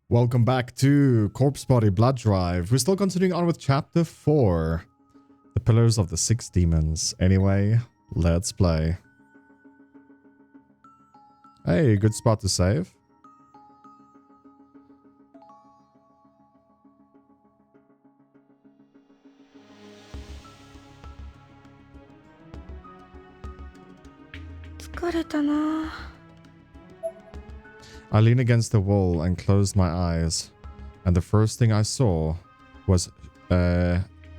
Welcome back to Corpse Body Blood Drive. We're still continuing on with Chapter 4. The Pillars of the Six Demons. Anyway, let's play. Hey, good spot to save. I leaned against the wall and closed my eyes, and the first thing I saw was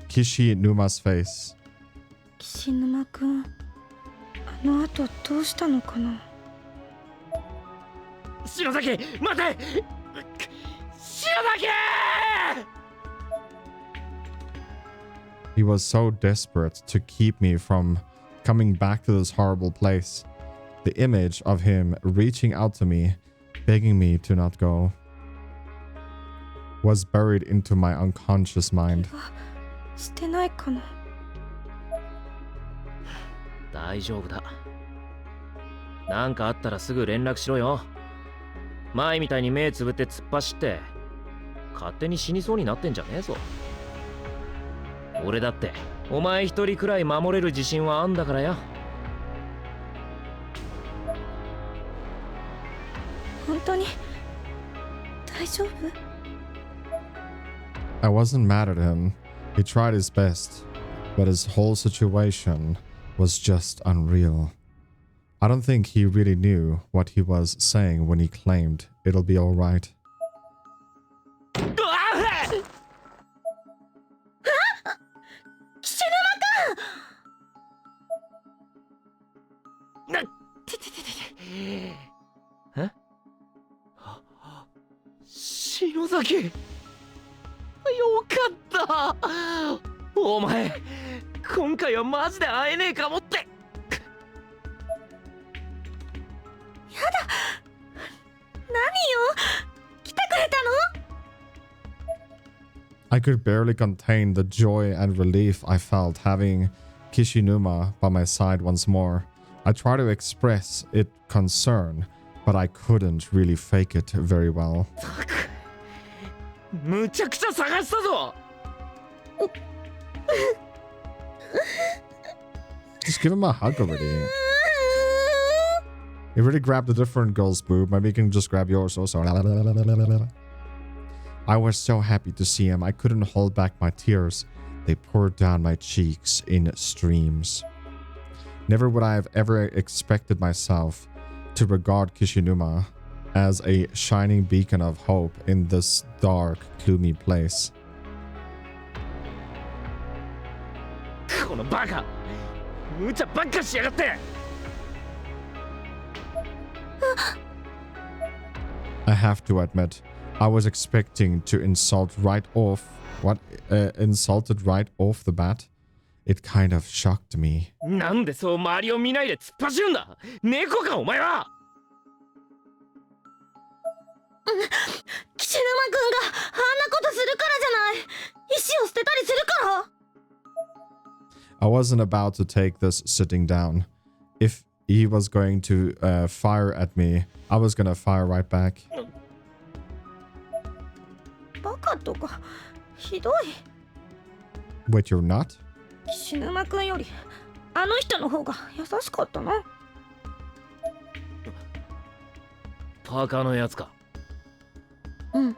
Kishinuma's face. 岸沼くん、あの後どうしたのかな。篠崎、待て！篠崎！ He was so desperate to keep me from coming back to this horrible place. The image of him reaching out to me, begging me to not go, was buried into my unconscious mind. してないかな。大丈夫だ。なんかあったらすぐ連絡しろよ。前みたいに目つぶって突っ走って勝手に死にそうになってんじゃねえぞ。俺だってお前一人くらい守れる自信はあんだからよ。本当に大丈夫？ I wasn't mad at him. He tried his best, but his whole situation was just unreal. I don't think he really knew what he was saying when he claimed it'll be all right. Huh? 篠崎、よかった。お前、今回はマジで会えねえかもって。やだ。何よ。来てくれたの？ I could barely contain the joy and relief I felt having Kishinuma by my side once more. I tried to express it concern, but I couldn't really fake it very well. むちゃくちゃ探したぞ。Just give him a hug already. He really grabbed a different girl's boob. Maybe he can just grab yours also. I was so happy to see him. I couldn't hold back my tears. They poured down my cheeks in streams. Never would I have ever expected myself to regard Kishinuma as a shining beacon of hope in this dark, gloomy place. このバカ、無茶ばっかしやがって。I have to admit, I was expecting to insult right off insulted right off the bat. It kind of shocked me. なんでそう周りを見ないで突っ走るんだ。猫かお前は。岸沼くんがあんなことするからじゃない。石を捨てたりするから。I wasn't about to take this sitting down. If he was going to fire at me, I was gonna fire right back. バカとかひどい。 Wait, you're not? 岸沼くんよりあの人の方が優しかったな。パーカーのやつか。うん。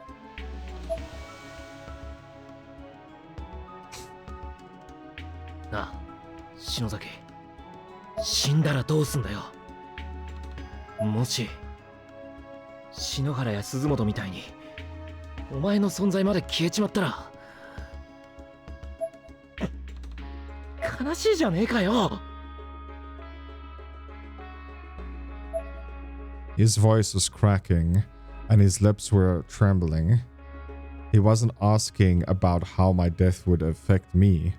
なあ、篠崎、死んだらどうすんだよ。もし篠原や鈴本みたいにお前の存在まで消えちまったら悲しいじゃねえかよ。His voice was cracking, and his lips were trembling. He wasn't asking about how my death would affect me.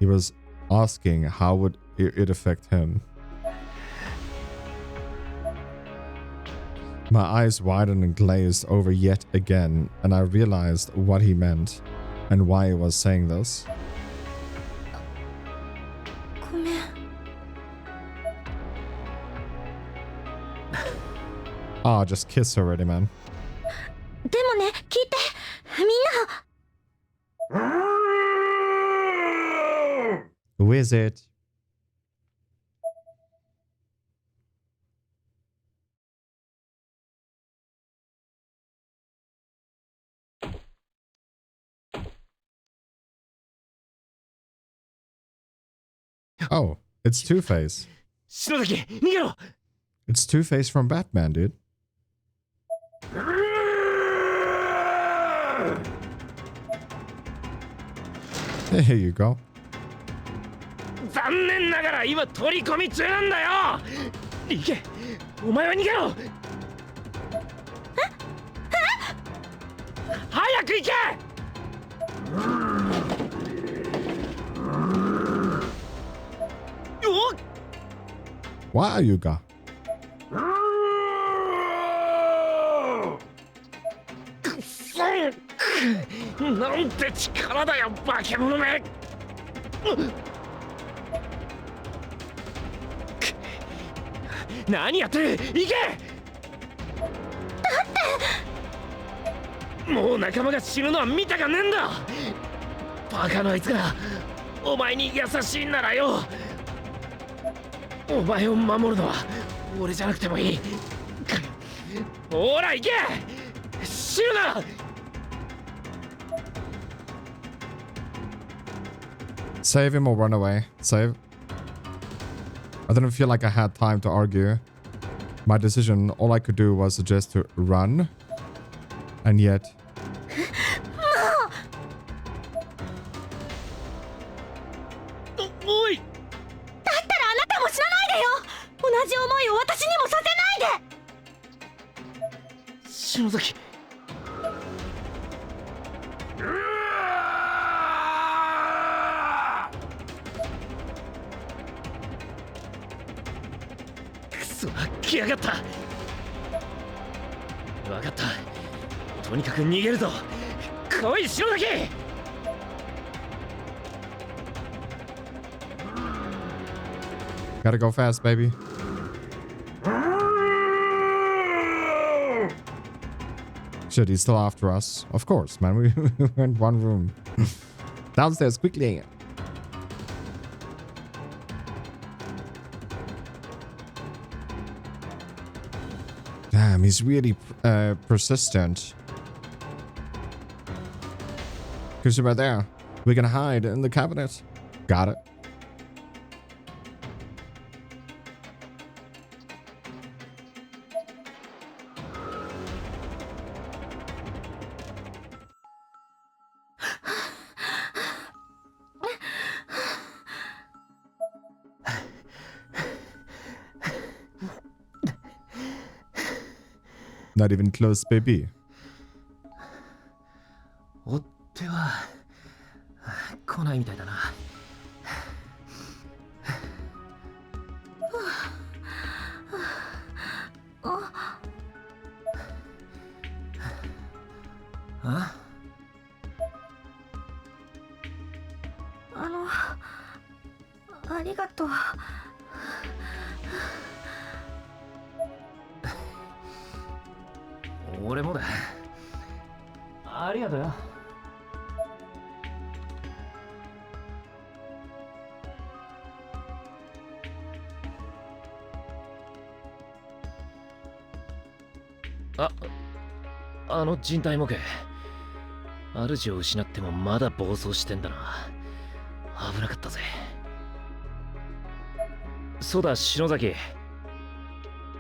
He was asking how would it affect him. My eyes widened and glazed over yet again, and I realized what he meant and why he was saying this. ごめん。Ah, just kiss already, man. でもね、聞いて。みんな。Who is it? Oh, it's Two-Face. 篠崎、逃げろ。 It's Two-Face from Batman, dude. There you go. 残念ながら今取り込み中なんだよ。行け、お前は逃げろ。早く行け。 Wow, Yuga. くそ、なんて力だよ、化け物め。何やってる。行け。だってもう仲間が死ぬのは見たかねえんだ。バカなあいつがお前に優しいんならよ、お前を守るのは俺じゃなくてもいい。ほら行け、死ぬな。 Save him or run away. Save. I didn't feel like I had time to argue my decision. All I could do was suggest to run. And yet... おい、だったらあなたも死なないでよ。同じ思いを私にもさせないで。篠崎。くそ、来やがった。分かった、とにかく逃げるぞ。来い、篠崎。 Gotta go fast, baby. Shit, he's still after us. Of course, man. We went one room. Downstairs, quickly. Damn, he's really persistent. Because right there. We can hide in the cabinet. Got it. Not even close, baby. 追っては来ないみたいだな。あ？ありがとう。俺もだ。ありがとうよ。あの人体模型、主を失ってもまだ暴走してんだな。危なかったぜ。そうだ、篠崎、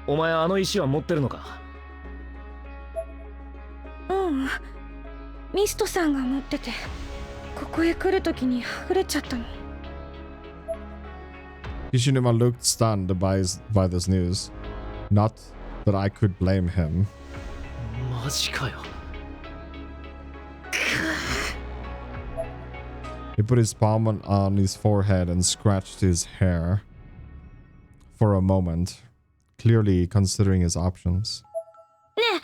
お前あの石は持ってるのか？ミストさんが持ってて、ここへ来るときにはぐれちゃったの。Hishinuma looked stunned by this news. Not that I could blame him. マジかよ。He put his palm on his forehead and scratched his hair for a moment, clearly considering his options. ねえ、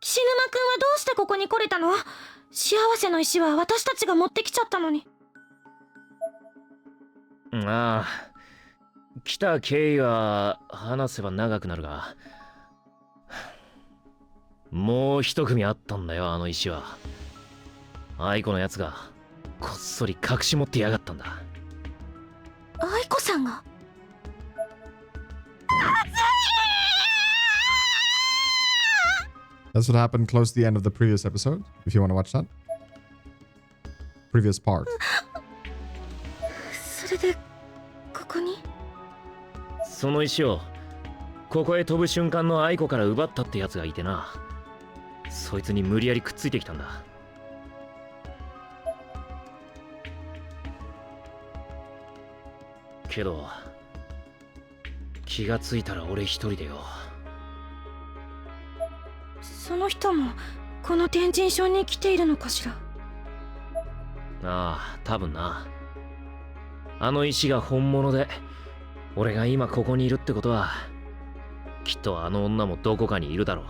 岸沼くんはどうしてここに来れたの？幸せの石は私たちが持ってきちゃったのに。ああ、来た経緯は話せば長くなるが、もう一組あったんだよ、あの石は。愛子のやつがこっそり隠し持ってやがったんだ。愛子さんが。 That's what happened close to the end of the previous episode, if you want to watch that. Previous part. それでここに。その石をここへ飛ぶ瞬間の愛子から奪ったってやつがいてな。そいつに無理やりくっついてきたんだ。けど気がついたら俺一人でよ。その人もこの天神症に来ているのかしら。ああ、多分な。あの石が本物で俺が今ここにいるってことは、きっとあの女もどこかにいるだろう。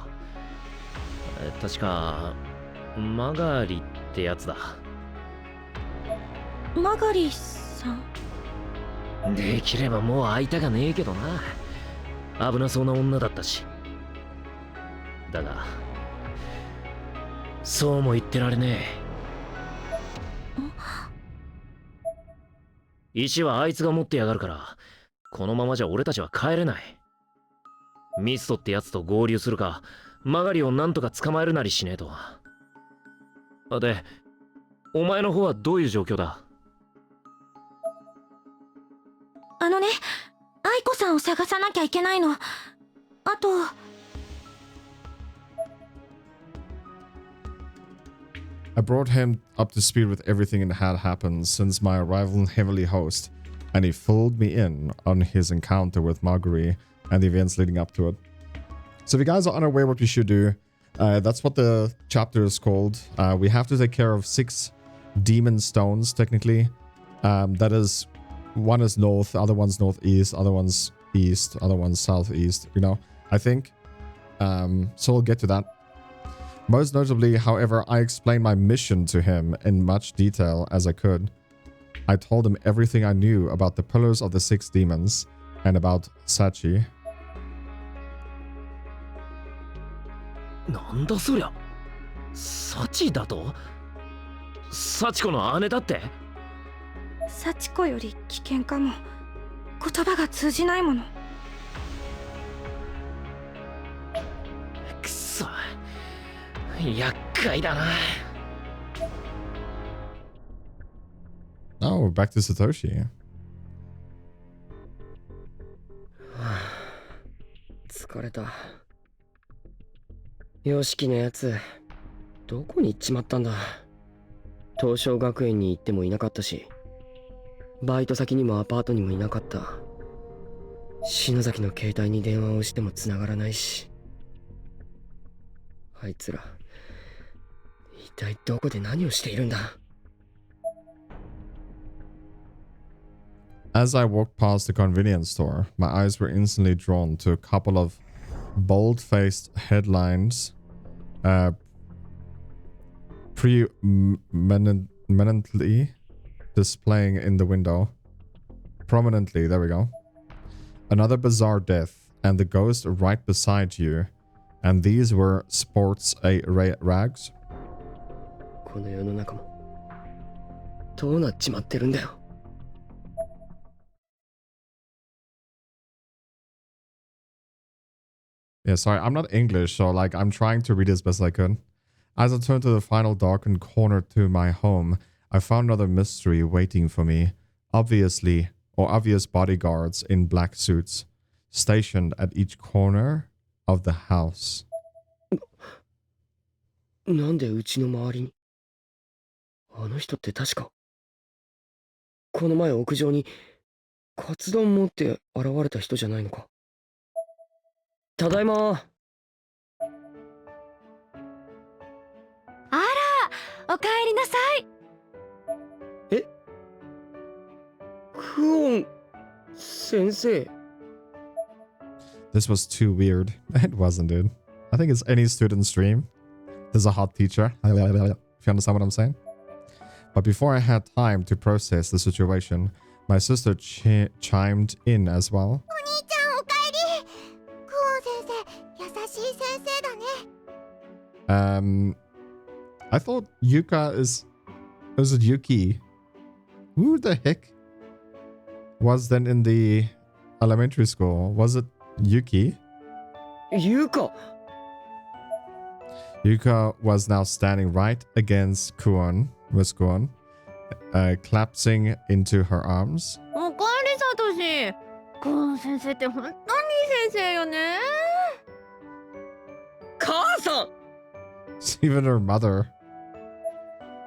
確かマガリってやつだ。マガリさん。できればもう会いたがねえけどな。危なそうな女だったし。だがそうも言ってられねえ。石はあいつが持ってやがるから、このままじゃ俺たちは帰れない。ミストってやつと合流するか、マガリをなんとか捕まえるなりしねえと。で、お前の方はどういう状況だ？あのね、愛子さんを探さなきゃいけないの。あと。I brought him up to speed with everything that had happened since my arrival in Heavenly Host, and he filled me in on his encounter with Marguerite and the events leading up to it. So if you guys are unaware what we should do, that's what the chapter is called. We have to take care of 6 demon stones, technically. That is, one is north, other one's northeast, other one's east, other one's southeast, you know, I think. So we'll get to that. Most notably, however, I explained my mission to him in much detail as I could. I told him everything I knew about the pillars of the 6 demons and about Sachi. なんだそりゃ。サチだと？サチコの姉だって？幸子より危険かも。言葉が通じないもの。くそ、厄介だな。Oh, back to Satoshi. 疲れた。ヨシキのやつどこに行っちまったんだ。東証学園に行ってもいなかったし、バイト先にもアパートにもいなかった。篠崎の携帯に電話をしても繋がらないし、あいつら一体どこで何をしているんだ。As I walked past the convenience store, my eyes were instantly drawn to a couple of bold-faced headlines prominently displaying in the window. Prominently, there we go. Another bizarre death, and the ghost right beside you. And these were sports rags. この世の中もどうなっちまってるんだよ。Yeah, sorry, I'm not English, so like I'm trying to read as best I could. As I turned to the final darkened corner to my home, I found another mystery waiting for me. Obvious bodyguards in black suits, stationed at each corner of the house. なんでうちの周りに。あの人って確かこの前屋上にカツ丼持って現れた人じゃないのか。ただいま。あら、おかえりなさい。え、クオン先生。This was too weird. It wasn't, dude. I think it's any student stream. There's a hot teacher. If you understand what I'm saying. But before I had time to process the situation, my sister chimed in as well. お兄ちゃんおかえり。クオン先生、優しい先生だね。I thought Yuka is... Was it Yuki? Who the heck was then in the elementary school? Was it Yuki? 優香 Yuka was now standing right against Miss Kuon, collapsing into her arms. おかえりサトシ。クーン先生って本当にいい先生よね。母さん Even her mother.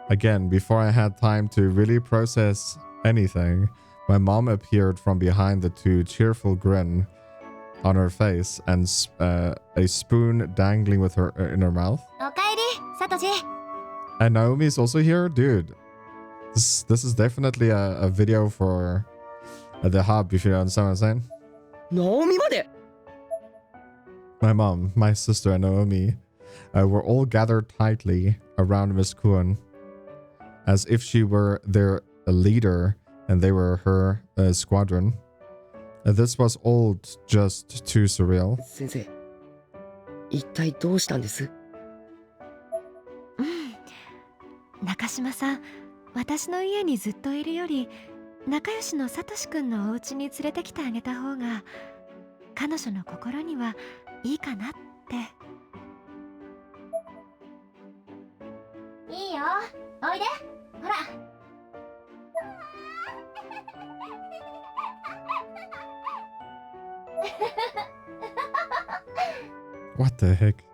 Again, before I had time to really process anything, my mom appeared from behind the two, cheerful grin on her face and a spoon dangling with her in her mouth. おかえりサトシ。 And Naomi's also here? Dude, this is definitely a video for the hub, if you understand what I'm saying. ナオミまで My mom, my sister, and Naomi were all gathered tightly around Miss Kuon, as if she were their leader and they were her squadron. This was all just too surreal. 先生一体どうしたんです 中島さん、私の家にずっといるより仲良しのサトシくんのお家に連れてきてあげた方が彼女の心にはいいかなって。いいよ、おいで、ほら。What the heck?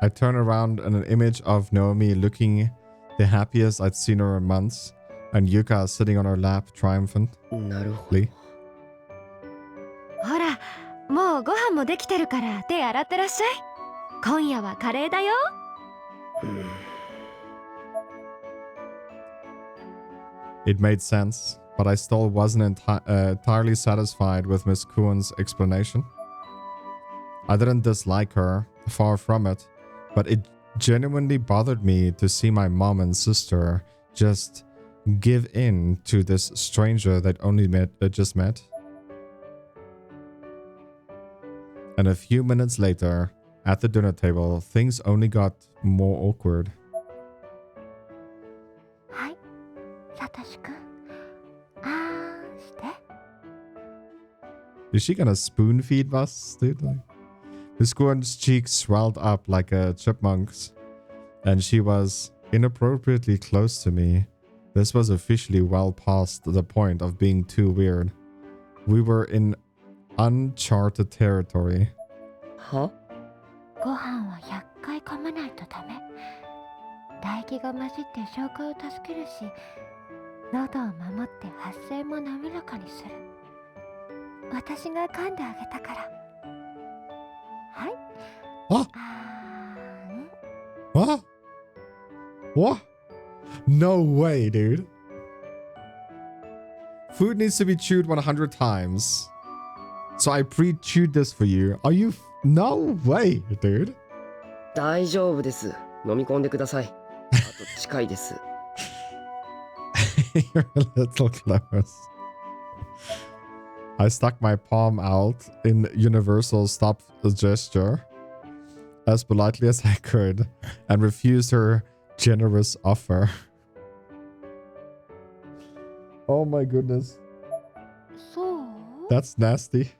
I turn around and an image of Naomi looking the happiest I'd seen her in months, and Yuka sitting on her lap triumphantly. なるほどほら、もうご飯もできてるから手洗ってらっしゃい。今夜はカレーだよ。It made sense, but I still wasn't entirely satisfied with Miss Kuon's explanation. I didn't dislike her, far from it, but it genuinely bothered me to see my mom and sister just give in to this stranger that just met. And a few minutes later, at the dinner table, things only got more awkward. はい、サトシくん、あーんして。 Is she gonna spoon feed us, dude? Like, Miss Kuon's cheeks swelled up like a chipmunk's, and she was inappropriately close to me. This was officially well past the point of being too weird. We were in uncharted territory. はご飯は100回噛まないとダメ。唾液が混じって消化を助けるし、喉を守って発声も滑らかにする。私が噛んであげたから。はい。ああーん。 What? What? No way, dude. Food needs to be chewed 100 times. So I pre-chewed this for you. Are you... No way, dude. 大丈夫です飲み込んでくださいあと近いです You're a little close. I stuck my palm out in universal stop gesture as politely as I could and refused her generous offer. Oh my goodness. そう？ That's nasty.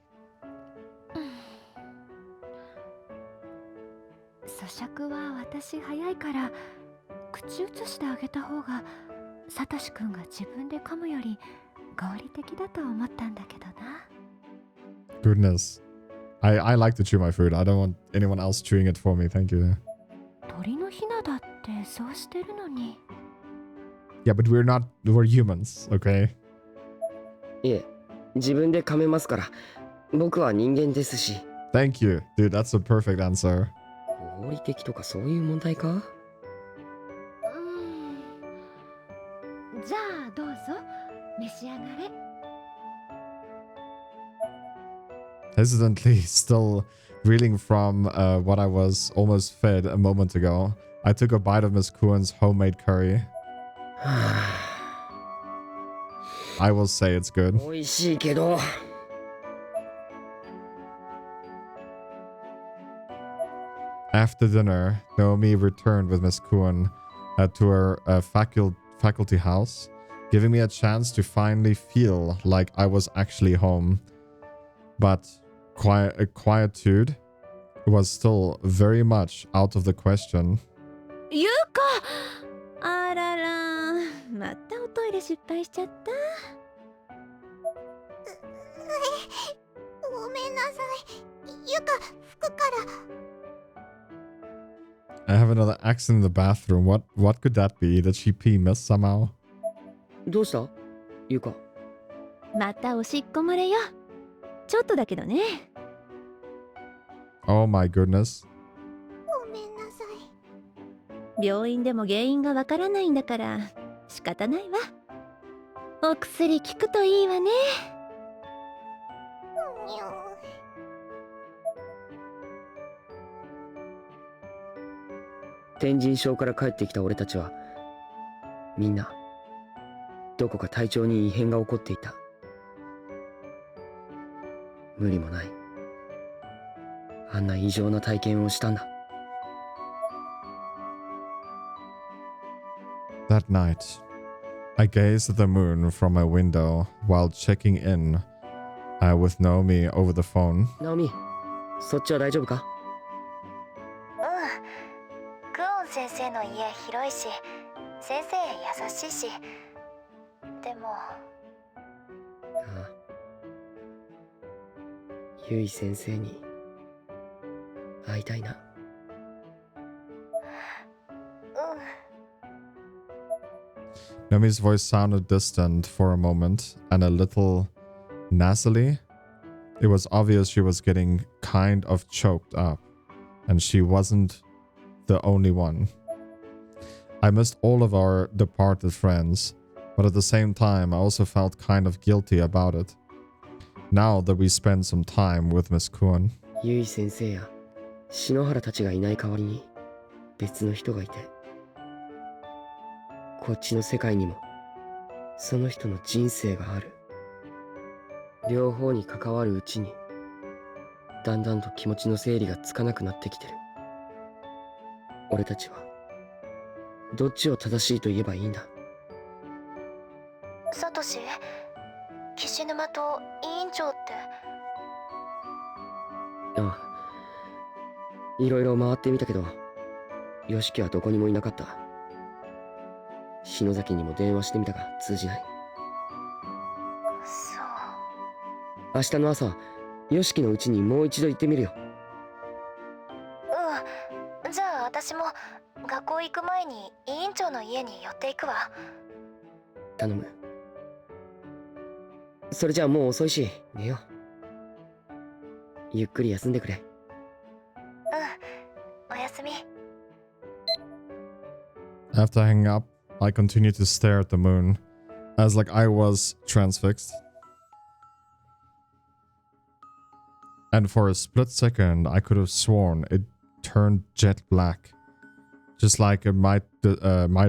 咀嚼は私早いから口移してあげた方がサトシくんが自分で噛むより合理的だと思ったんだけどな。 Goodness. I like to chew my food. I don't want anyone else chewing it for me. Thank you. 鳥のヒナだってそうしてるのに。 Yeah, but we're humans, okay? いえ自分で噛めますから僕は人間ですし Thank you. Dude, that's a perfect answer. 合理的とかそういう問題かじゃあどうぞ召し上がれ。 Hesitantly, still reeling from what I was almost fed a moment ago, I took a bite of Miss Kuon's homemade curry. I will say it's good. 美味しいけど After dinner, Naomi returned with Miss Kuhn to her faculty house, giving me a chance to finally feel like I was actually home. But quietude was still very much out of the question. ゆうか、あらら、またおトイレ失敗しちゃった。ごめんなさい。ゆか、服から。 I have another accident in the bathroom. What could that be? Did she pee miss somehow? どうしたゆか。またおしっこ漏れよ。ちょっとだけどね。Oh my goodness. ごめんなさい。病院でも原因がわからないんだから仕方ないわ。お薬効くといいわね。天神症から帰ってきた俺たちはみんなどこか体調に異変が起こっていた。無理もない。あんな異常な体験をしたんだ。That night, I gazed at the moon from my window while checking in with Naomi over the phone. ナオミ、そっちは大丈夫か？クオン先生の家広いし、先生優しいし。でも、ああ、ゆい先生に会いたいな。Naomi's voice sounded distant for a moment and a little nasally. It was obvious she was getting kind of choked up, and she wasn't the only one. I missed all of our departed friends, but at the same time I also felt kind of guilty about it. Now that we spent some time with Miss Kuhn. ゆい先生や篠原たちがいない代わりに別の人がいて、こっちの世界にもその人の人生がある。両方に関わるうちにだんだんと気持ちの整理がつかなくなってきてる。俺たちはどっちを正しいと言えばいいんだ。サトシ、岸沼と委員長って。ああ、いろいろ回ってみたけどヨシキはどこにもいなかった。篠崎にも電話してみたが通じない。そう。明日の朝ヨシキのうちにもう一度行ってみるよ。じゃあ私も学校行く前に委員長の家に寄っていくわ。頼む。それじゃあもう遅いし寝よう。ゆっくり休んでくれ。おやすみ。 After hanging up, I continued to stare at the moon, as like I was transfixed. And for a split second, I could have sworn it turned jet black, just like it might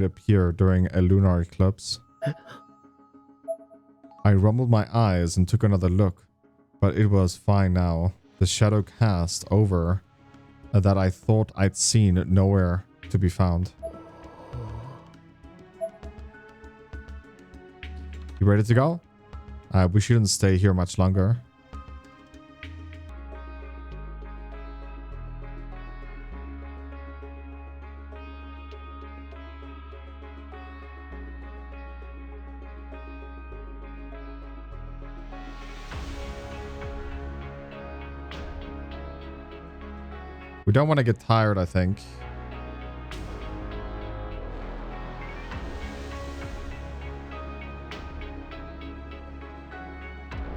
appear during a lunar eclipse. I rumbled my eyes and took another look, but it was fine now. The shadow cast over that I thought I'd seen nowhere to be found. You ready to go? We shouldn't stay here much longer. We don't want to get tired, I think.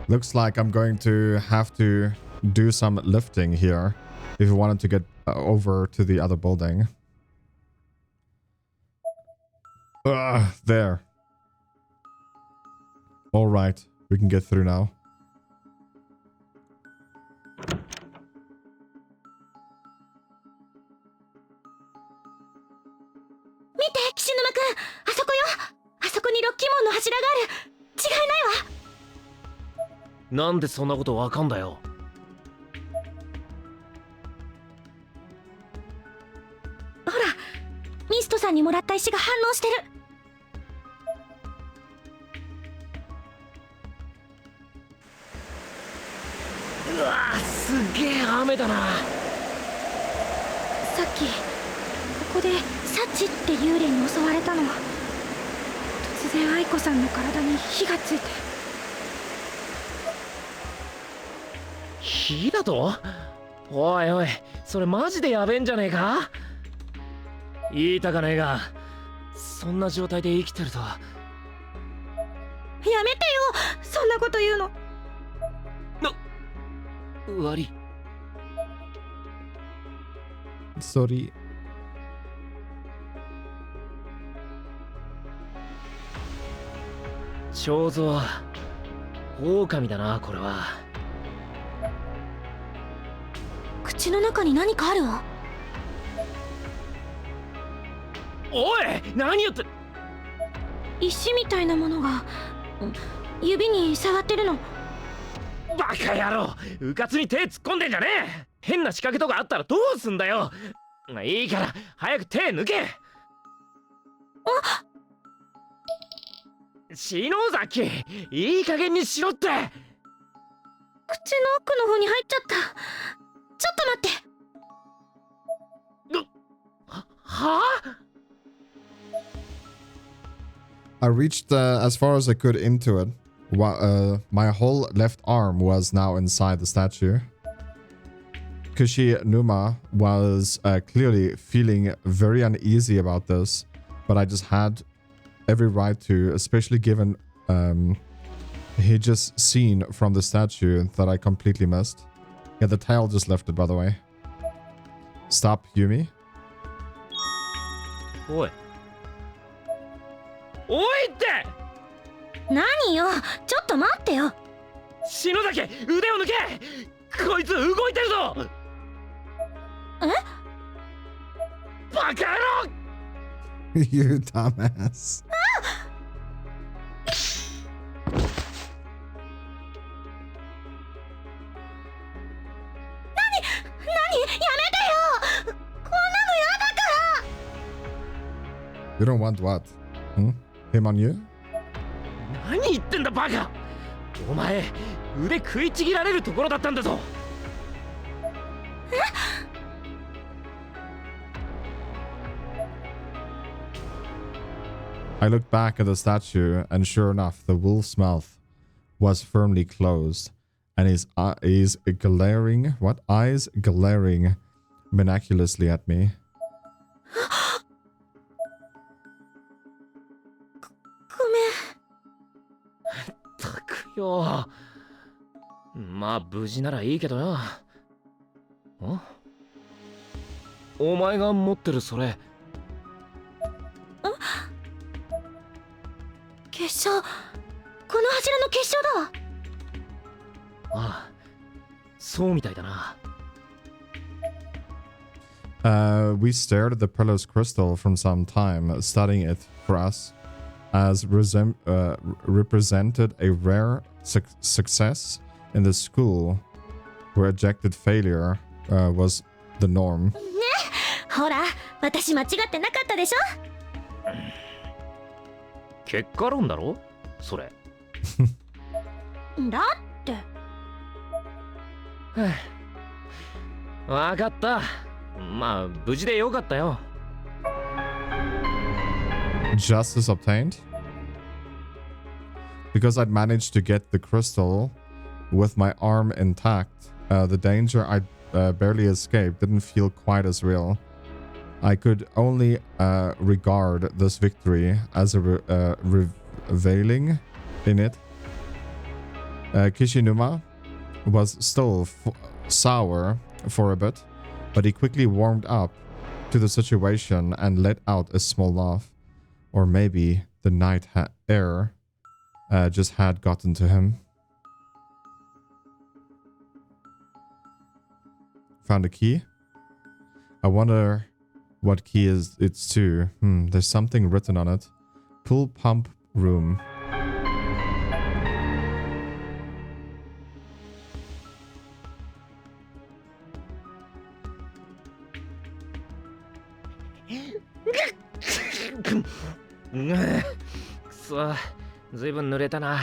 Looks like I'm going to have to do some lifting here if we wanted to get over to the other building. There. All right, we can get through now. 見て、岸沼くん、あそこよ。あそこにロッキー門の柱がある。違いないわ。なんでそんなことわかんだよ。ミストさんにもらった石が反応してる。うわー、すっげえ雨だな。さっきここでサチって幽霊に襲われたの。突然愛子さんの体に火がついて。火だと？おいおい、それマジでやべえんじゃねえか。言いたかねえが、そんな状態で生きてるとは。やめてよ、そんなこと言うの。悪い。Sorry. 彫像、狼だな、これは。口の中に何かあるわ。おい、何言って。石みたいなものが指に触ってるの。バカ野郎、うかつに手突っ込んでんじゃねえ。変な仕掛けとかあったらどうすんだよ。いいから早く手抜け。篠崎、いい加減にしろって。口の奥の方に入っちゃった。ちょっと待って。はあ？ I reached as far as I could into it. My whole left arm was now inside the statue. Kushinuma was clearly feeling very uneasy about this, but I just had every right to, especially given he just seen from the statue that I completely missed. Yeah, the tail just left it, by the way. Stop, Yumi. おい。おいって。何よ、ちょっと待ってよ。篠崎、腕を抜け。こいつ動いてるぞ。え？バカ野郎。You dumbass. 何やめてよ。こんなのやだから。 You don't want what? Him on you? 何言ってんだバカ。お前腕食いちぎられるところだったんだぞ。I looked back at the statue, and sure enough, the wolf's mouth was firmly closed, and his eyes glaring, eyes glaring maniaculously at me. ごめん。たくよ。まあ無事ならいいけどよ。お前が持ってるそれ。結晶、この柱の結晶だわ。ああ、そうみたいだな。We stared at the pearl's crystal from some time, studying it for us as represented a rare success in the school where ejected failure was the norm. ね、ほら、私間違ってなかったでしょ。結果論だろそれ。だって。わかった。まあ無事でよかったよ。Justice obtained? Because I'd managed to get the crystal with my arm intact, the danger I barely escaped didn't feel quite as real. I could only regard this victory as a revealing in it. Kishinuma was still sour for a bit, but he quickly warmed up to the situation and let out a small laugh. Or maybe the night air just had gotten to him. Found a key? I wonder what key it's to. There's something written on it. Pool pump room. くそ、ずいぶん濡れたな。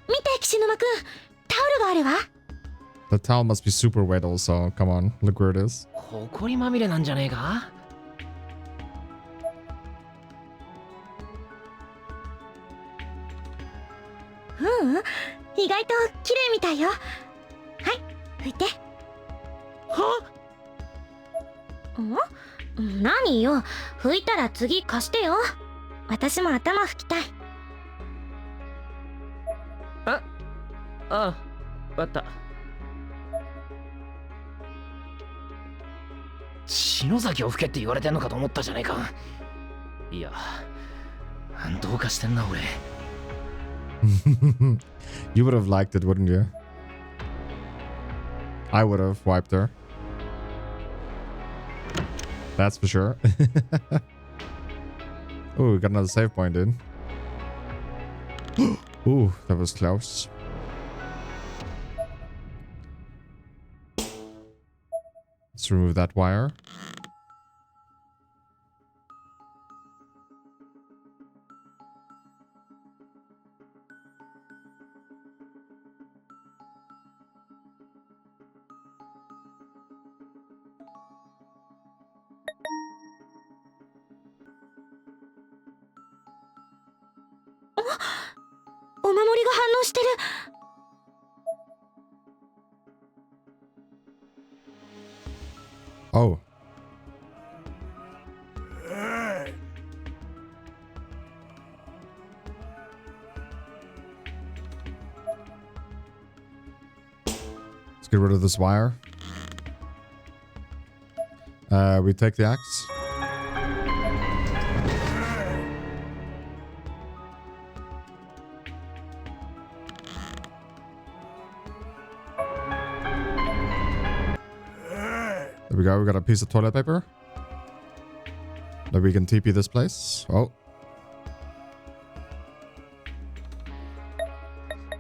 見て、岸沼くん。タオルがあるわ。The towel must be super wet also. Come on, look where it is. ほこりまみれなんじゃねえか？意外と綺麗みたいよ。はい、拭いて。何よ、拭いたら次貸してよ。私も頭拭きたい。ああ、わかった。篠崎を吹けって言われてんのかと思ったじゃねえか。いや、どうかしてんな俺。You would have liked it, wouldn't you? I would have wiped her. That's for sure. Oh, we got another save point, dude. Ooh, that was close. Let's remove that wire. Oh. Let's get rid of this wire. We take the axe. There we go, we got a piece of toilet paper. That we can TP this place. Oh.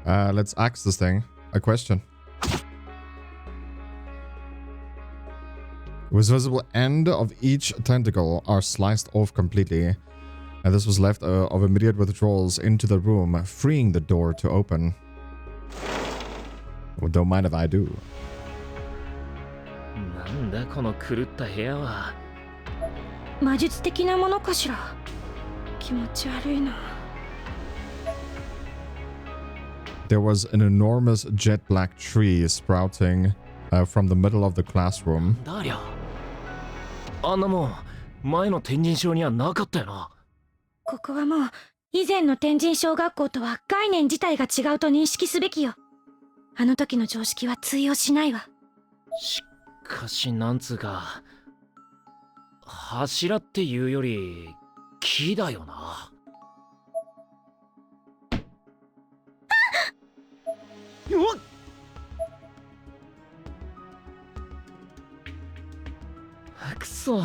Let's axe this thing. A question. It was visible end of each tentacle are sliced off completely. And this was left of immediate withdrawals into the room, freeing the door to open. Well, don't mind if I do. なんだこの狂った部屋は。魔術的なものかしら。気持ち悪いな。There was an enormous jet black tree sprouting from the middle of the classroom. だりゃ。あんなもん、前の天神小にはなかったよな。ここはもう以前の天神小学校とは概念自体が違うと認識すべきよ。あの時の常識は通用しないわ。しかしなんつうか、柱っていうより木だよな。うわっ、くそ、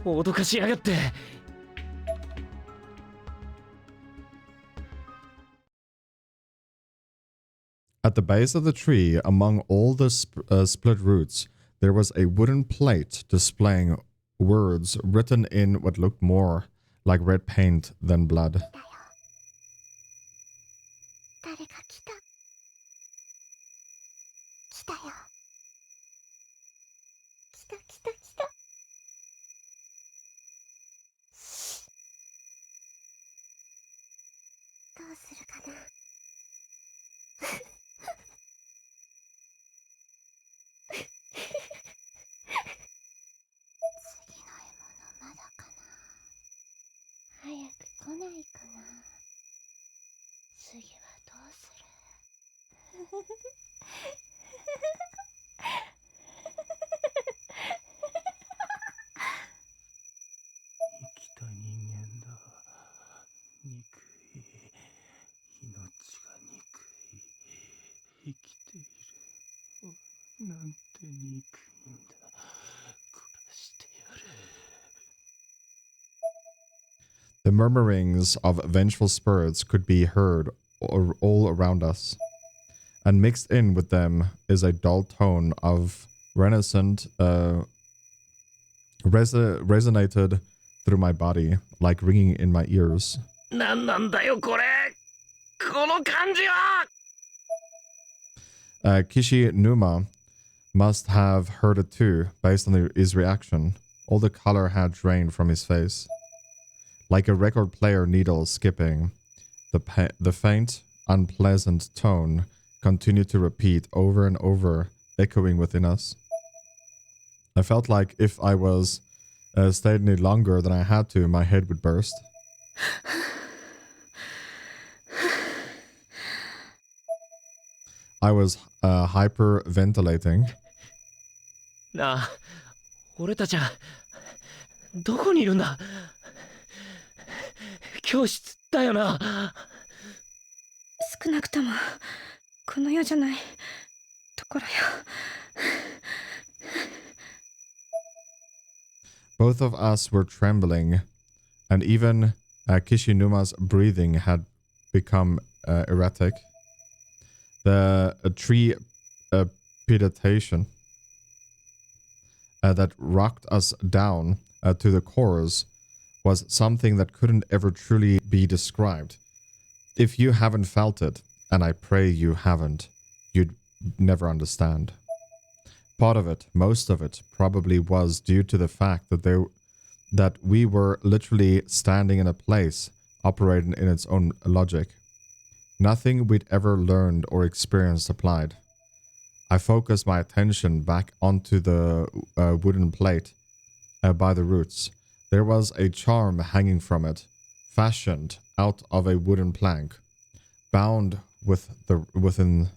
脅かしやがって。At the base of the tree, among all the split roots, there was a wooden plate displaying words written in what looked more like red paint than blood. 誰か来た。来たよ。来た来た来た。どうするかな。次の獲物まだかな。早く来ないかな。次はどうする。生きた人間だ。憎い。命が憎い。生きている。なんて憎いんだ。殺してやる。The murmurings of vengeful spirits could be heard all around us, and mixed in with them is a dull tone of resonated through my body, like ringing in my ears. なんなんだよこれ、この感じは。Kishinuma must have heard it too, based on his reaction. All the color had drained from his face. Like a record player needle skipping, the faint, unpleasant tone continued to repeat over and over, echoing within us. I felt like if I was stayed any longer than I had to, my head would burst. I was hyperventilating. なあ、俺たちはどこにいるんだ。教室だよな。少なくともこの世じゃないところよ。Both of us were trembling, and even Kishinuma's breathing had become erratic. The trepitation that rocked us down to the cores was something that couldn't ever truly be described. If you haven't felt it, and I pray you haven't, you'd never understand. Part of it, most of it, probably was due to the fact that we were literally standing in a place operating in its own logic. Nothing we'd ever learned or experienced applied. I focused my attention back onto the wooden plate by the roots. There was a charm hanging from it, fashioned out of a wooden plank, bound with thin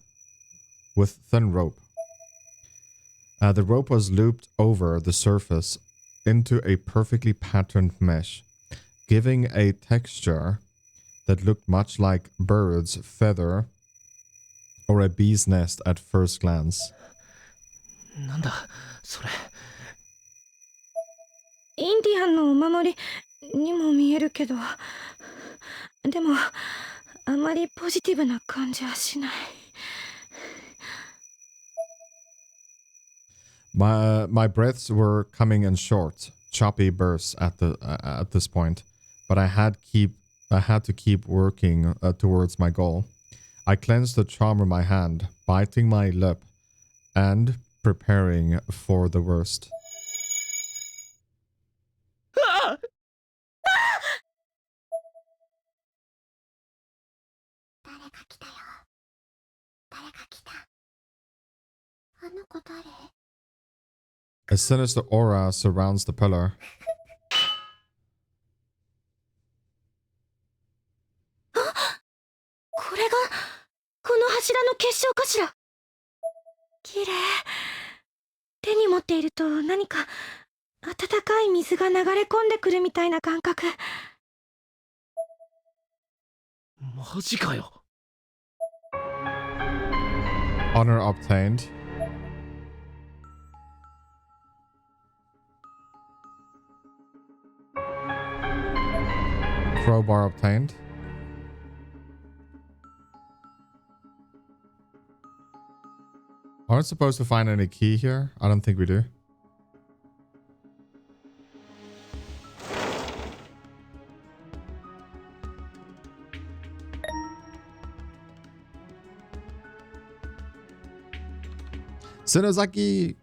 rope. The rope was looped over the surface into a perfectly patterned mesh, giving a texture that looked much like bird's feather or a bee's nest at first glance. なんだそれ。インディアンのお守りにも見えるけど、でもあまりポジティブな感じはしない。My breaths were coming in short, choppy bursts at this point, but I had to keep working towards my goal. I clenched the charm in my hand, biting my lip, and preparing for the worst. 誰か来たよ。誰か来た。あの子誰？ A sinister aura surrounds the pillar. これがこの柱の結晶かしら。綺麗。手に持っていると何か温かい水が流れ込んでくるみたいな感覚。マジかよ。Honor obtained. Crowbar obtained. Aren't supposed to find any key here? I don't think we do. Senozaki!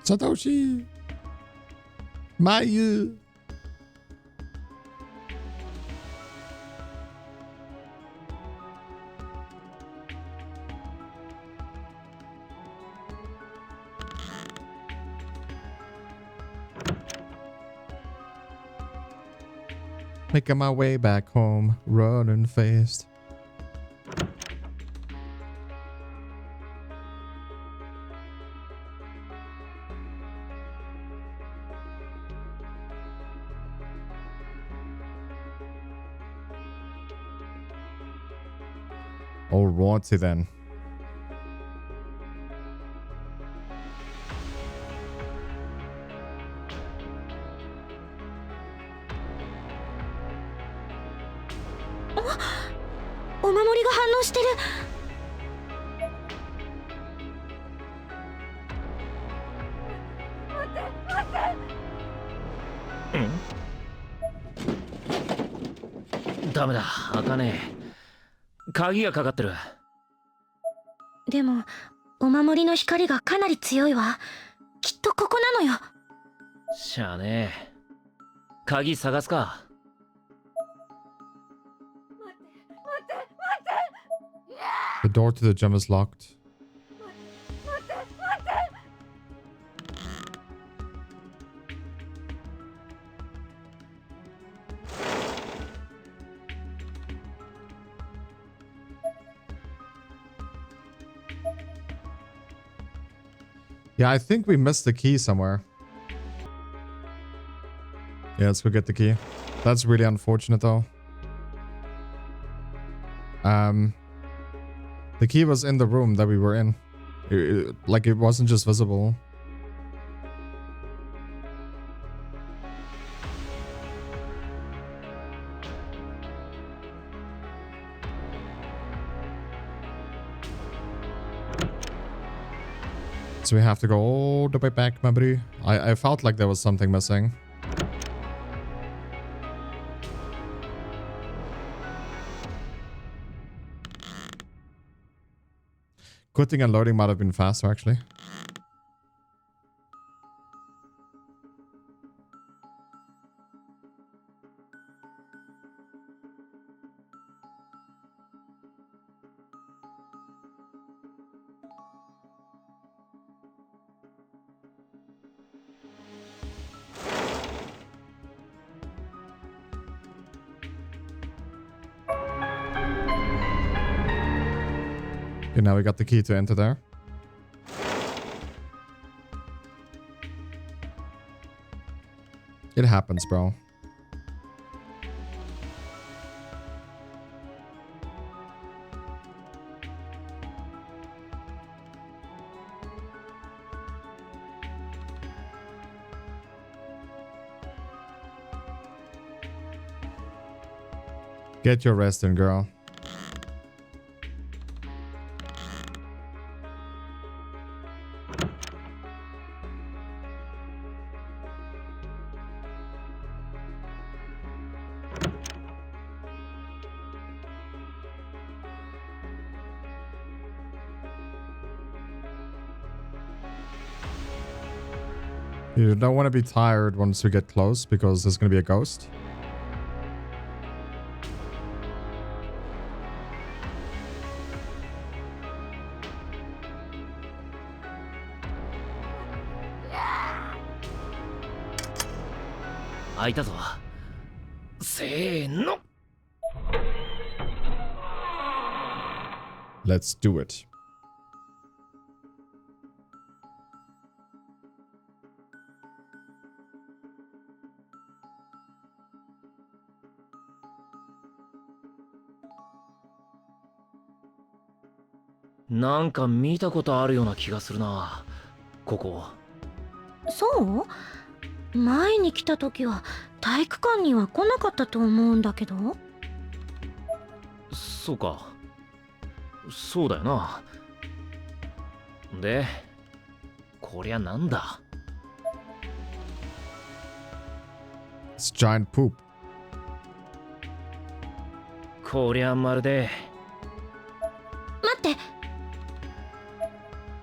Satoshi! Mayu! Making my way back home, running fast. Alrighty then. ダメだ、開かねえ。鍵がかかってる。でもお守りの光がかなり強いわ。きっとここなのよ。しゃあねえ。鍵探すか。The door to the gym is locked. Yeah, I think we missed the key somewhere. Yeah, let's go get the key. That's really unfortunate though. The key was in the room that we were in. Like it wasn't just visible. So we have to go all the way back, my buddy. I felt like there was something missing. Good thing unloading might have been faster, actually. Okay, now we got the key to enter there. It happens, bro. Get your rest in, girl. You don't want to be tired once we get close because there's going to be a ghost. Let's do it.なんか見たことあるような気がするな、ここ。そう？前に来た時は体育館には来なかったと思うんだけど。そうか。そうだよな。で、こりゃなんだ？ It's giant poop. こりゃまるで。待って。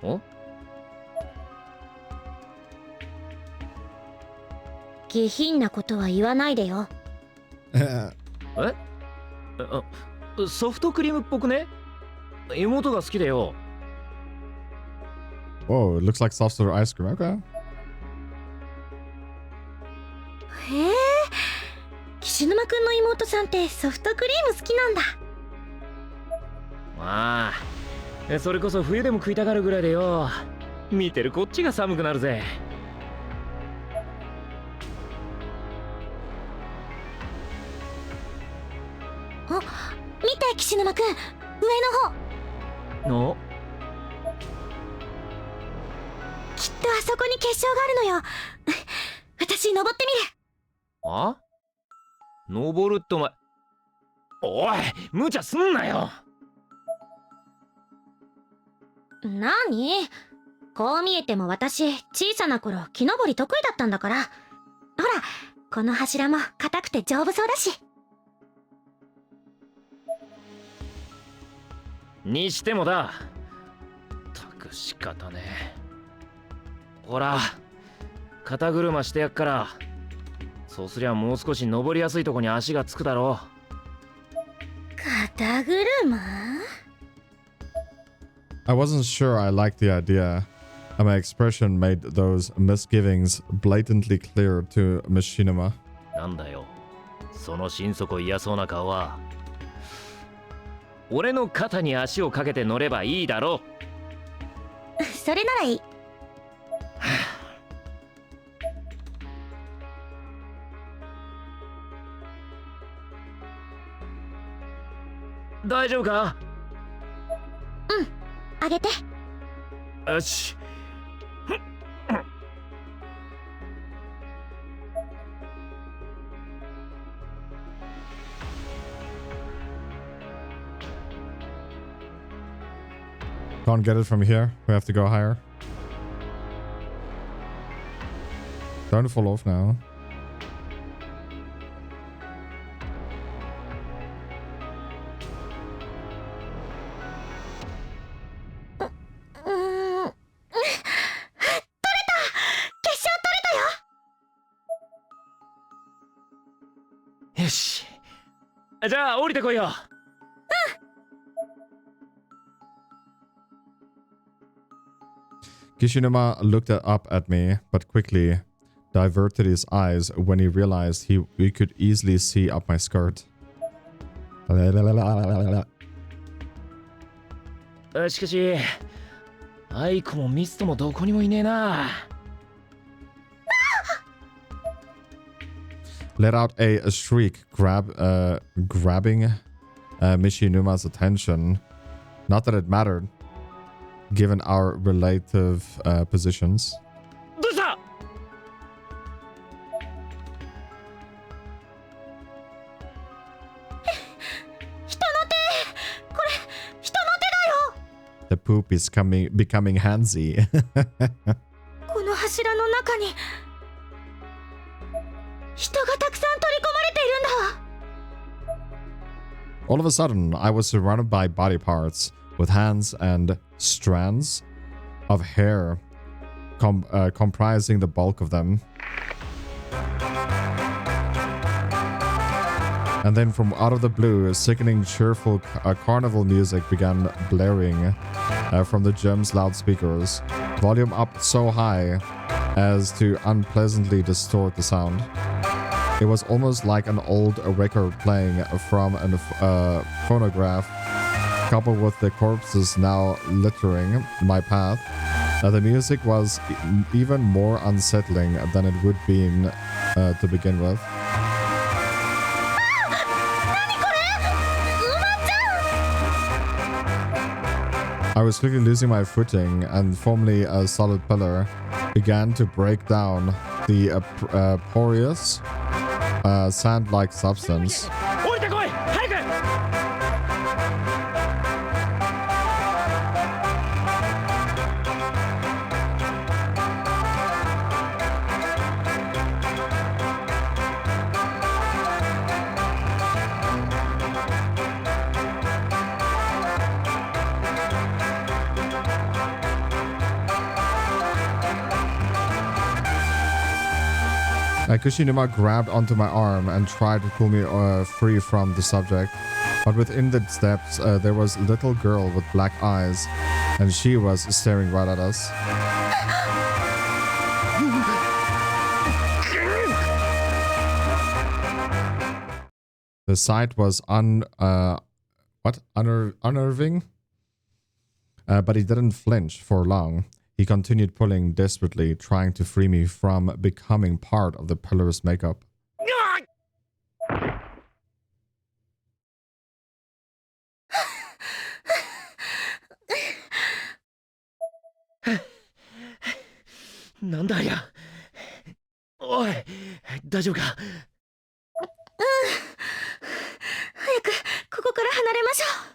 お？下品なことは言わないでよ。え？ソフトクリームっぽくね？妹が好きだよ。Whoa, it looks like soft serve ice cream. Okay. へえ、岸沼くんの妹さんってソフトクリーム好きなんだ。まあ、それこそ冬でも食いたがるぐらいでよ。見てるこっちが寒くなるぜ。あ、見て岸沼くん、上の方。お？きっとあそこに結晶があるのよ。私登ってみる。あ？登るってお前。おい、無茶すんなよ。なに？こう見えても私小さな頃木登り得意だったんだから。ほら、この柱も硬くて丈夫そうだし。にしてもだ。たく仕方ねえ。ほら、肩車してやっから。そうすりゃもう少し登りやすいとこに足がつくだろう。肩車？ I wasn't sure I liked the idea, and my expression made those misgivings blatantly clear to Machinima. なんだよ、その心底嫌そうな顔は。俺の肩に足をかけて乗ればいいだろう。それならいい。大丈夫か？あげて。よし。Can't get it from here. We have to go higher. Don't fall off now. Yoし。じゃあ降りてこいよ。Kishinuma looked up at me, but quickly diverted his eyes when he realized we could easily see up my skirt. しかし、アイコもミストもどこにもいねえな。Let out a shriek, grabbing Mishinuma's attention. Not that it mattered, given our relative positions. どうした？ The poop is becoming handsy. この柱の中に人がたくさん取り込まれているんだわ。 All of a sudden, I was surrounded by body parts with hands and strands of hair comprising the bulk of them. And then from out of the blue, sickening, cheerful carnival music began blaring from the gem's loudspeakers, volume up so high as to unpleasantly distort the sound. It was almost like an old record playing from a phonograph, coupled with the corpses now littering my path. The music was even more unsettling than it would be to begin with. I was quickly losing my footing, and formerly a solid pillar began to break down the porous, sand-like substance. 降りてこい！早く！ Kushinuma grabbed onto my arm and tried to pull me free from the subject. But within the steps, there was a little girl with black eyes, and she was staring right at us. The sight was unnerving, but he didn't flinch for long. He continued pulling desperately, trying to free me from becoming part of the pillar's makeup. What is this? Oi, 大丈夫か？早くここから離れましょう。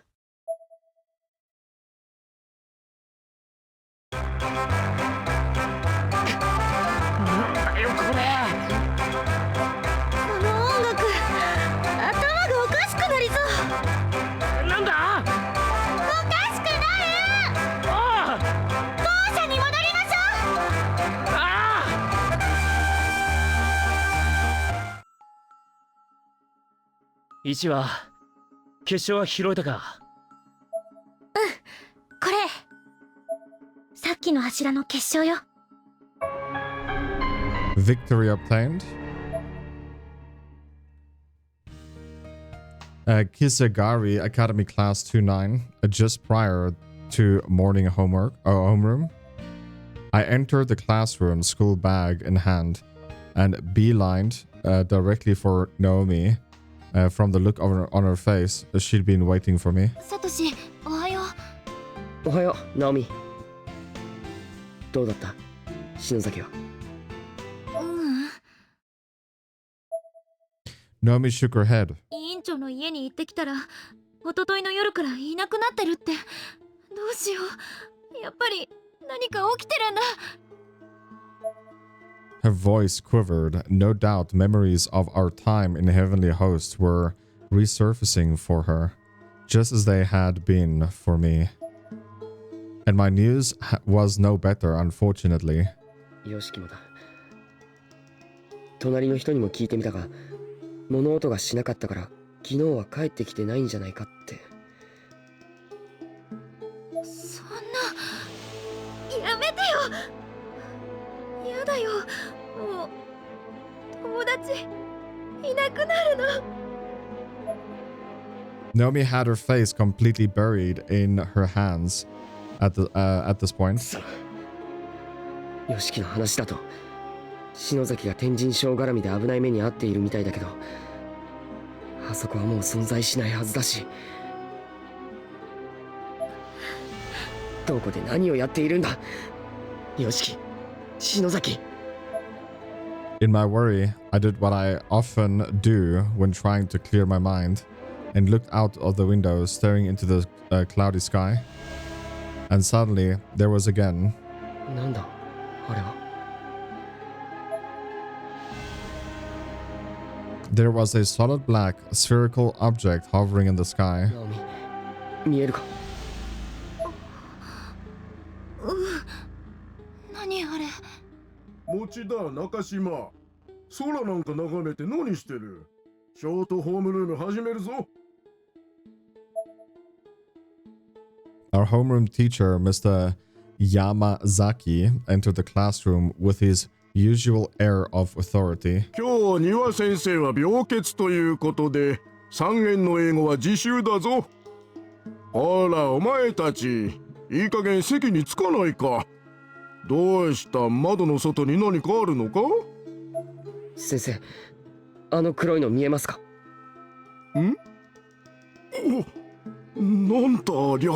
なんだよこれ！ 1は決勝は拾えたか？これさっきの柱の結晶よ。 Victory obtained. Kisagari Academy Class 2-9, just prior to morning homeroom. I entered the classroom, school bag in hand, and beelined directly for Naomi. From the look on her face, she'd been waiting for me. サトシ、おはよおはよう、ナオミ。どうだった篠崎は。う。うん。 Naomi shook her head. 委員長の家に行ってきたら、一昨日の夜からいなくなってるって。どうしよう。やっぱり何か起きてるんだ。 Her voice quivered. No doubt memories of our time in Heavenly Host were resurfacing for her, just as they had been for me. And my news was no better, unfortunately. よしきもだ。隣の人にも聞いてみたが、物音がしなかったから昨日は帰ってきてないんじゃないかって。そんな、やめてよ。やだよ。もう友達いなくなるの。 Naomi had her face completely buried in her hands at this point. よしきの話だと篠崎が天神賞絡みで危ない目に遭っているみたいだけど、あそこはもう存在しないはずだし、どこで何をやっているんだよしき、篠崎。 In my worry, I did what I often do when trying to clear my mind, and looked out of the window, staring into the cloudy sky. And suddenly, there was again. なんだあれは。 There was a solid black, spherical object hovering in the sky. ナオミ、見えるか。何あれ。持田中島、空なんか眺めて何してる？ショートホームルーム始めるぞ。 Our homeroom teacher, Mr. Yamazaki, entered the classroom with his usual air of authority. 今日庭先生は病欠ということで、3限の英語は自習だぞ。ほらお前たち、いい加減席に着かないか。どうした？窓の外に何かあるのか？先生、あの黒いの見えますか？ん？お、なんだありゃ。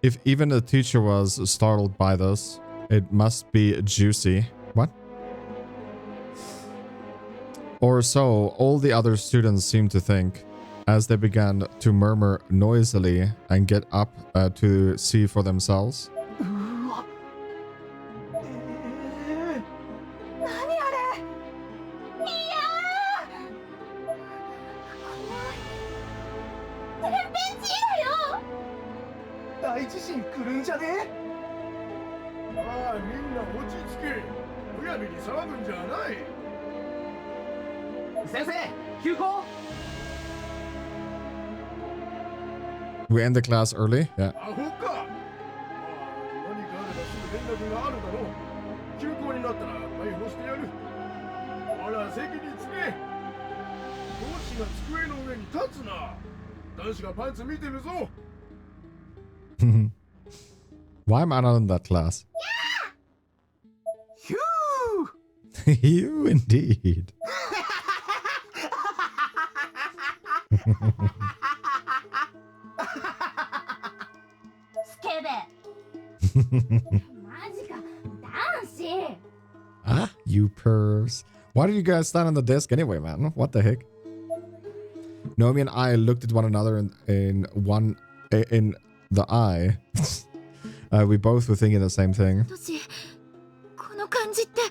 If even the teacher was startled by this, it must be juicy. What? Or so all the other students seemed to think, as they began to murmur noisily and get up to see for themselves. 何あれ。いやー。天変地異だよ。大地震来るんじゃね？ああ、みんな落ち着け。むやみに騒ぐんじゃない。先生、休校。 We end the class early? Yeah. アホか。ああ、何かあればすぐ連絡があるだろう。休校になったら逮捕してやる。ほら、席に着け。講師が机の上に立つな。男子がパンツ見てるぞ。 Why am I not in that class? Phew! You indeed. Ah, you pervs. Why did you guys stand on the desk anyway, man? What the heck? Naomi and I looked at one another in the eye. We both were thinking the same thing. トシ、この感じって。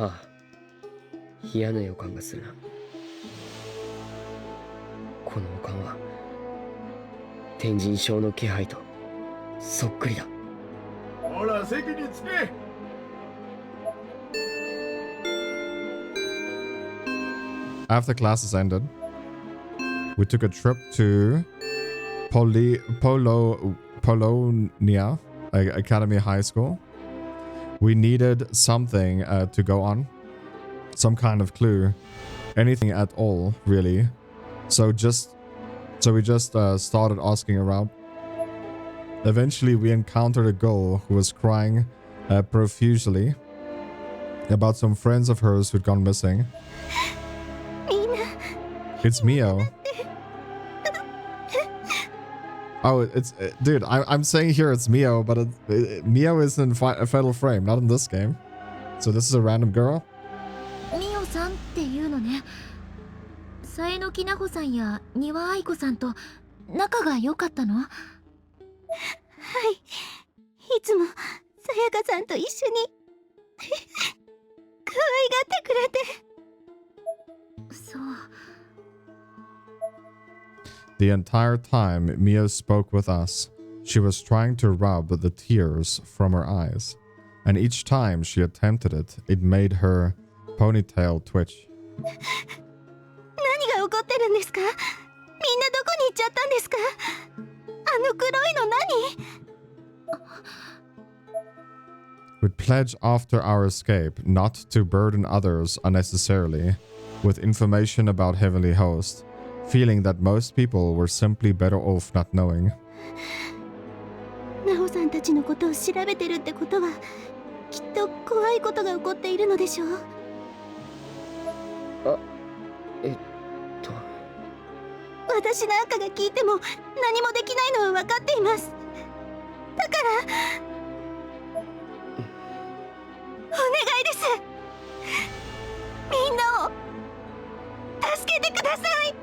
はあ、嫌な予感がするな。この予感は天神症の気配とそっくりだ。ほら、席に着け。After classes ended, we took a trip to Polonia Academy High School. We needed something to go on. Some kind of clue. Anything at all, really. So we just started asking around. Eventually, we encountered a girl who was crying profusely about some friends of hers who'd gone missing. It's Mio. Oh, it's dude. I'm saying here it's Mio, but Mio is in Fatal Frame, not in this game. So this is a random girl. ミオさんっていうのね。さえのきなほさんや丹羽愛子さんと仲が良かったの？はい。いつもさやかさんと一緒に可愛がってくれて。そう。The entire time Mia spoke with us, she was trying to rub the tears from her eyes, and each time she attempted it, it made her ponytail twitch. 何が起こってるんですか？みんなどこに行っちゃったんですか？あの黒いの何？ We'd pledge after our escape not to burden others unnecessarily with information about Heavenly Host, feeling that most people were simply better off not knowing. ナオさんたちのことを調べてるってことは、きっと怖いことが起こっているのでしょう。私なんかが聞いても何もできないのは分かっています。だからお願いです。みんなを助けてください。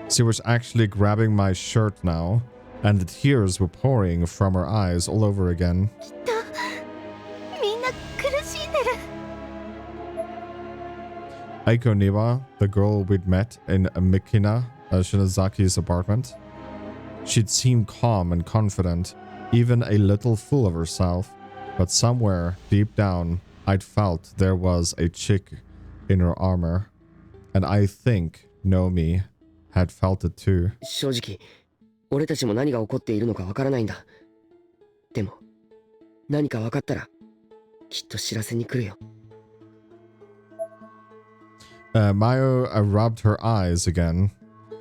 She was actually grabbing my shirt now, and the tears were pouring from her eyes all over again. きっとみんな苦しんでる。Aiko Niwa, the girl we'd met in Mikina Shinazaki's apartment. She'd seemed calm and confident, even a little full of herself, but somewhere deep down, I'd felt there was a chick in her armor, and I think Nomi had felt it too. 正直、俺たちも何が起こっているのかわからないんだ。でも、何か分かったら、きっと知らせに来るよ。Mayo rubbed her eyes again,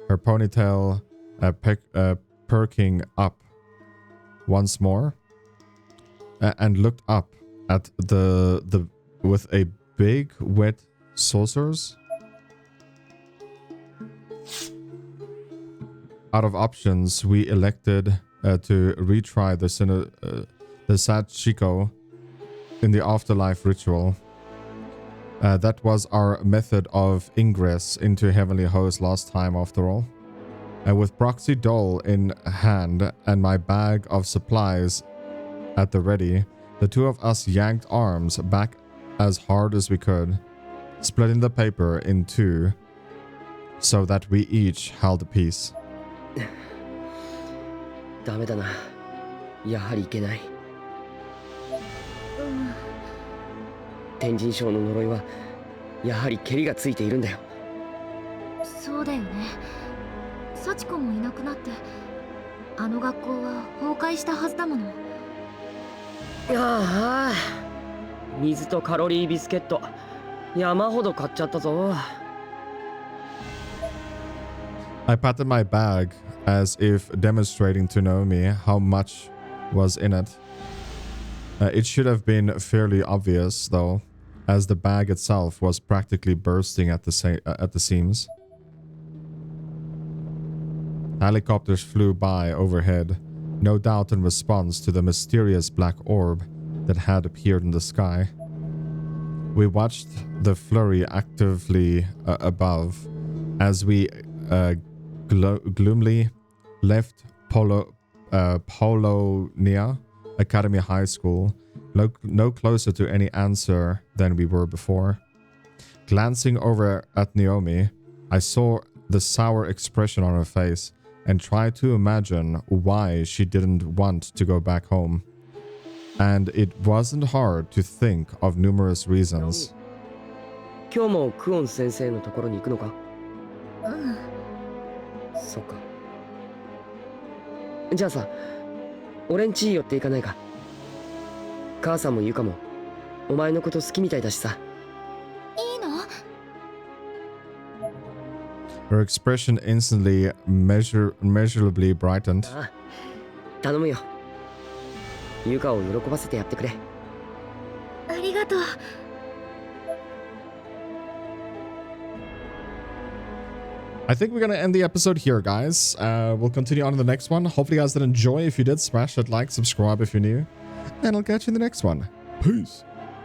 her ponytail perking up once more, and looked up at the with a big wet saucers. Out of options, we elected to retry the Sachiko in the afterlife ritual. That was our method of ingress into Heavenly Host last time, after all. With Proxy Doll in hand and my bag of supplies at the ready, the two of us yanked arms back as hard as we could, splitting the paper in two so that we each held a piece. ダメだな。やはりいけない。天神賞の呪いはやはりケリがついているんだよ。そうだよね。幸子もいなくなって、あの学校は崩壊したはずだもの。ああ、水とカロリービスケット山ほど買っちゃったぞ。I patted my bag as if demonstrating to Naomi how much was in it. It should have been fairly obvious, though, as the bag itself was practically bursting at the seams. Helicopters flew by overhead, no doubt in response to the mysterious black orb that had appeared in the sky. We watched the flurry actively above as we gloomily left Polonia Academy High School, no closer to any answer than we were before. Glancing over at Naomi, I saw the sour expression on her face and tried to imagine why she didn't want to go back home. And it wasn't hard to think of numerous reasons. 今日もクオン先生のところに行くのか？うん。そっか。じゃあさ、俺ん家寄っていかないか？母さんもユカもお前のこと好きみたいだしさ。いいの？ Her expression instantly measurably brightened. ああ、頼むよ。ユカを喜ばせてやってくれ。ありがとう。I think we're gonna end the episode here, guys. We'll continue on to the next one. Hopefully you guys did enjoy. If you did, smash that like, subscribe if you're new. And I'll catch you in the next one. Peace.